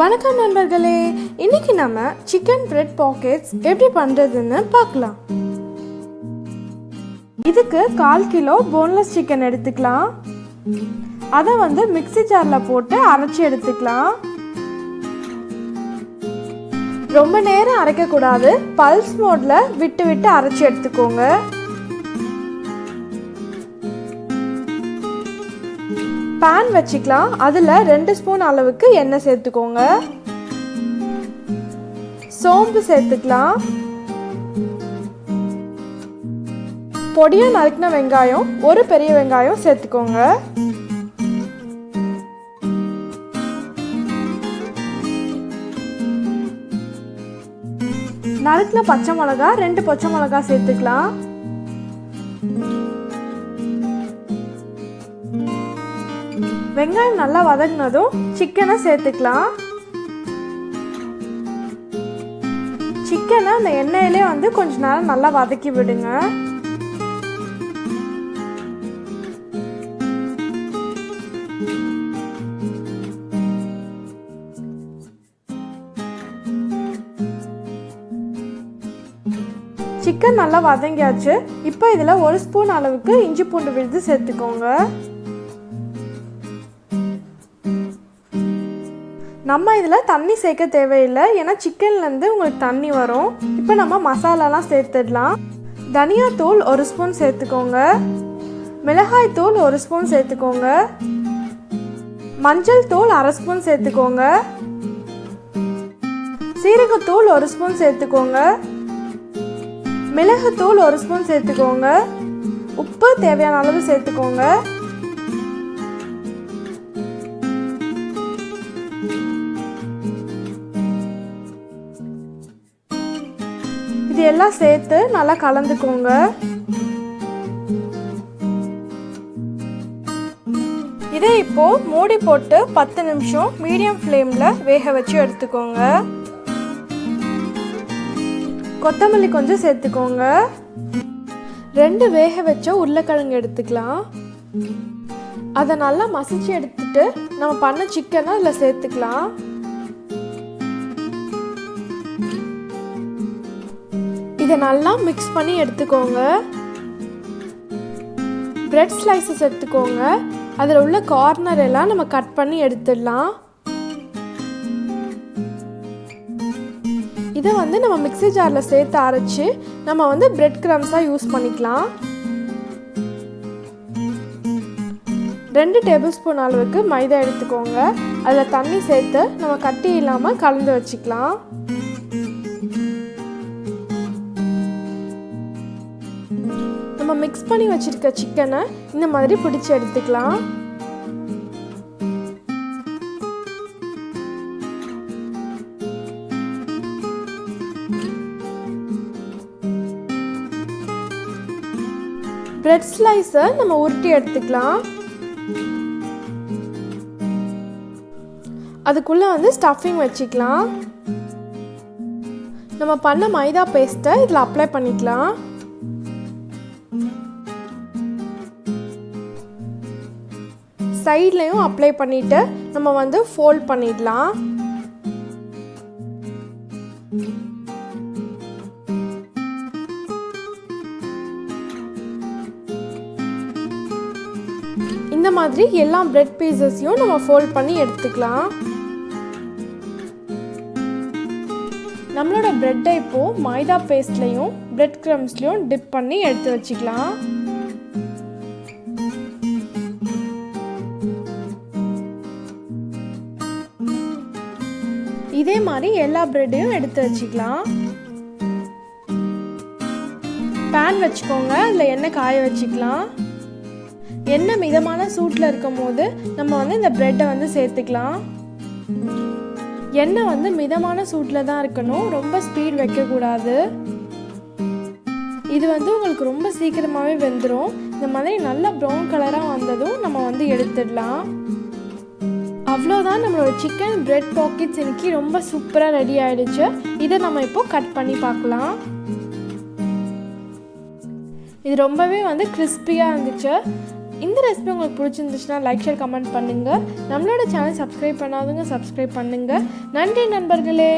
வணக்கம் நண்பர்களே, இன்னைக்கு நம்ம சிக்கன் பிரெட் பாக்கெட்ஸ் எப்படி பண்றதுன்னு பார்க்கலாம். இதுக்கு 1/4 கிலோ போன்லெஸ் சிக்கன் எடுத்துக்கலாம். அதை மிக்ஸி ஜார்ல போட்டு அரைச்சி எடுத்துக்கலாம். ரொம்ப நேரம் அரைக்க கூடாது, பல்ஸ் மோட்ல விட்டு விட்டு அரைச்சி எடுத்துக்கோங்க. பேன் வச்சுக்கலாம். அதில் 2 ஸ்பூன் அளவுக்கு எண்ணெய் சேர்த்துக்கோங்க. சோம்பு சேர்த்துக்கலாம். பொடியாக நறுக்கின வெங்காயம், ஒரு பெரிய வெங்காயம் சேர்த்துக்கோங்க. நறுக்கின பச்சை மிளகா, 2 பச்சை மிளகா சேர்த்துக்கலாம். வெங்காயம் நல்லா வதங்கினதும் சிக்கனை சேர்த்துக்கலாம். சிக்கனை அந்த எண்ணெயிலே கொஞ்ச நேரம் நல்லா வதக்கி விடுங்க. சிக்கன் நல்லா வதங்கியாச்சு. இப்போ இதில் 1 ஸ்பூன் அளவுக்கு இஞ்சி பூண்டு விழுது சேர்த்துக்கோங்க. நம்ம இதில் தண்ணி சேர்க்க தேவையில்லை, ஏன்னா சிக்கன்லேருந்து உங்களுக்கு தண்ணி வரும். இப்போ நம்ம மசாலாலாம் சேர்த்துடலாம். தனியாத்தூள் 1 ஸ்பூன் சேர்த்துக்கோங்க. மிளகாய் தூள் 1 ஸ்பூன் சேர்த்துக்கோங்க. மஞ்சள் தூள் 1/2 ஸ்பூன் சேர்த்துக்கோங்க. சீரகத்தூள் 1 ஸ்பூன் சேர்த்துக்கோங்க. மிளகுத்தூள் 1 ஸ்பூன் சேர்த்துக்கோங்க. உப்பு தேவையான அளவு சேர்த்துக்கோங்க. இது எல்லாம் சேர்த்து நல்லா கலந்துக்கோங்க. இதை இப்போ மூடி போட்டு 10 நிமிஷம் மீடியம் ஃப்ளேம்ல வேக வச்சு எடுத்துக்கோங்க. கொத்தமல்லி கொஞ்சம் சேர்த்துக்கோங்க. 2 வேக வச்ச உருளைக்கிழங்கு எடுத்துக்கலாம். அதை நல்லா மசிச்சு எடுத்துட்டு நம்ம பண்ண சிக்கனை அதில் சேர்த்துக்கலாம். இதை நல்லா மிக்ஸ் பண்ணி எடுத்துக்கோங்க. பிரெட் ஸ்லைசஸ் எடுத்துக்கோங்க. அதில் உள்ள கார்னர் எல்லாம் நம்ம கட் பண்ணி எடுத்துடலாம். இதை நம்ம மிக்ஸி ஜாரில் சேர்த்து அரைச்சி நம்ம பிரெட் கிரம்ஸாக யூஸ் பண்ணிக்கலாம். 2 டேபிள் ஸ்பூன் அளவுக்கு மைதா எடுத்துக்கோங்க. அதில் தண்ணி சேர்த்து நம்ம கட்டி இல்லாமல் கலந்து வச்சுக்கலாம். நம்ம மிக்ஸ் பண்ணி வச்சிருக்க சிக்கனை இந்த மாதிரி பிடிச்சு எடுத்துக்கலாம். பிரெட் ஸ்லைஸை நம்ம உருட்டி எடுத்துக்கலாம். அதுக்குள்ள ஸ்டஃபிங் வச்சுக்கலாம். நம்ம பண்ண மைதா பேஸ்ட்டை இதில் அப்ளை பண்ணிக்கலாம். சைட்லையும் அப்ளை பண்ணிட்டு நம்ம ஃபோல்ட் பண்ணிடலாம். இந்த மாதிரி எல்லா பிரெட் பீசஸையும் நம்ம ஃபோல்ட் பண்ணி எடுத்துக்கலாம். நம்மளோட பிரெட்டை இப்போ மைதா பேஸ்ட்லையும் பிரெட் கிரம்ஸ்லையும் டிப் பண்ணி எடுத்து வச்சுக்கலாம். இதே மாதிரி எல்லா பிரெட்டையும் எடுத்து வச்சுக்கலாம். பேன் வச்சுக்கோங்க. அதில் எண்ணெய் காய வச்சுக்கலாம். எண்ணெய் மிதமான சூட்டில் இருக்கும் போது நம்ம இந்த பிரெட்டை சேர்த்துக்கலாம். எண்ணெய் மிதமான சூட்டில் தான் இருக்கணும், ரொம்ப ஸ்பீட் வைக்கக்கூடாது. இது உங்களுக்கு ரொம்ப சீக்கிரமாகவே வெந்துடும். இந்த மாதிரி நல்லா ப்ரௌன் கலராக வந்ததும் நம்ம எடுத்துடலாம். அவ்வளோதான், நம்மளோட சிக்கன் பிரெட் பாக்கெட்ஸ் இன்னைக்கு ரொம்ப சூப்பராக ரெடி ஆகிடுச்சு. இதை நம்ம இப்போ கட் பண்ணி பார்க்கலாம். இது ரொம்பவே கிறிஸ்பியாக இருந்துச்சு. இந்த ரெசிபி உங்களுக்கு பிடிச்சிருந்துச்சுன்னா லைக் ஷேர் கமெண்ட் பண்ணுங்கள். நம்மளோட சேனல் சப்ஸ்கிரைப் பண்ணாதவங்க சப்ஸ்கிரைப் பண்ணுங்கள். நன்றி நண்பர்களே.